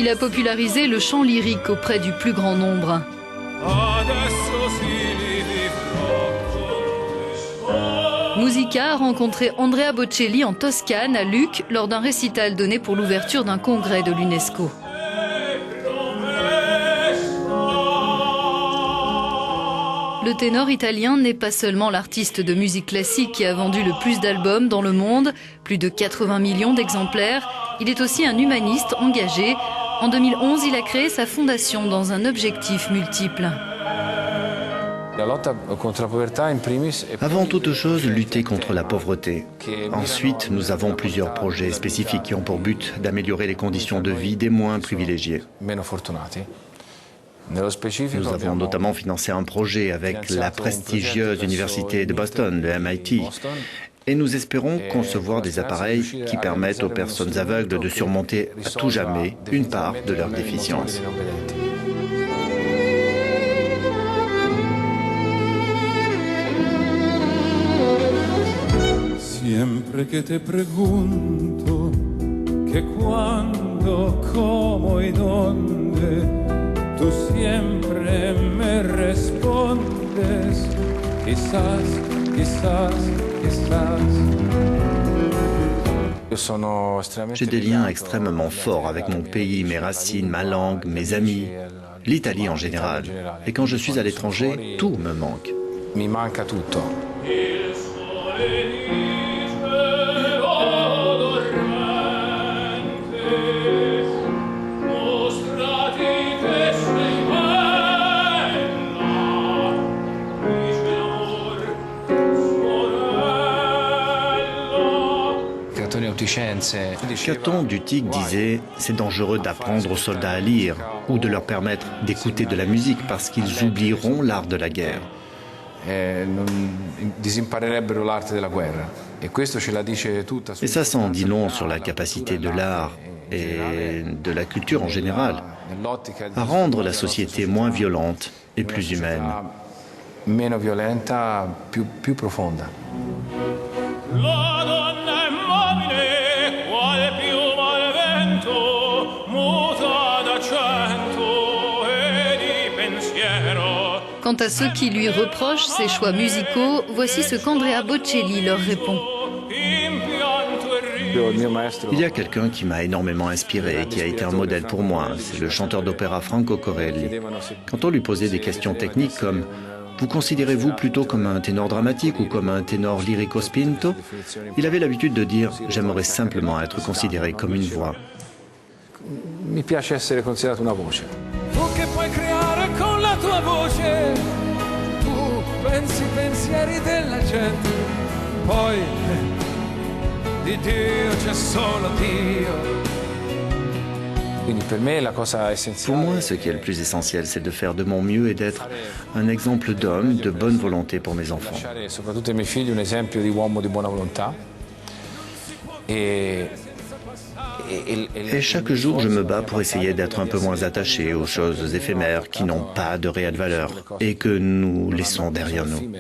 Il a popularisé le chant lyrique auprès du plus grand nombre. Musica a rencontré Andrea Bocelli en Toscane, à Lucques, lors d'un récital donné pour l'ouverture d'un congrès de l'UNESCO. Le ténor italien n'est pas seulement l'artiste de musique classique qui a vendu le plus d'albums dans le monde, plus de 80 millions d'exemplaires. Il est aussi un humaniste engagé. En 2011, il a créé sa fondation dans un objectif multiple. Avant toute chose, lutter contre la pauvreté. Ensuite, nous avons plusieurs projets spécifiques qui ont pour but d'améliorer les conditions de vie des moins privilégiés. Nous avons notamment financé un projet avec la prestigieuse université de Boston, le MIT, et nous espérons concevoir des appareils qui permettent aux personnes aveugles de surmonter à tout jamais une part de leur déficience. Siempre que te pregunto que cuándo, cómo y dónde, tú siempre me respondes, quizás, quizás, quizás. J'ai des liens extrêmement forts avec mon pays, mes racines, ma langue, mes amis, l'Italie en général. Et quand je suis à l'étranger, tout me manque. Mi manca tutto. Caton d'Utique disait « C'est dangereux d'apprendre aux soldats à lire ou de leur permettre d'écouter de la musique parce qu'ils oublieront l'art de la guerre. » Et ça en dit long sur la capacité de l'art et de la culture en général à rendre la société moins violente et plus humaine. Meno violenta, più profonda. Quant à ceux qui lui reprochent ses choix musicaux, voici ce qu'Andrea Bocelli leur répond. Il y a quelqu'un qui m'a énormément inspiré et qui a été un modèle pour moi, c'est le chanteur d'opéra Franco Corelli. Quand on lui posait des questions techniques comme « Vous considérez-vous plutôt comme un ténor dramatique ou comme un ténor lyrico spinto ?» il avait l'habitude de dire « J'aimerais simplement être considéré comme une voix. » Mi piace essere considerato una voce. Tu che puoi creare con la tua voce, tu pensi i pensieri della gente, poi di Dio c'è solo Dio. Pour moi, ce qui est le plus essentiel, c'est de faire de mon mieux et d'être un exemple d'homme, de bonne volonté pour mes enfants. Soprattutto ai miei figli un esempio di uomo di buona volontà. Et chaque jour, je me bats pour essayer d'être un peu moins attaché aux choses éphémères qui n'ont pas de réelle valeur et que nous laissons derrière nous.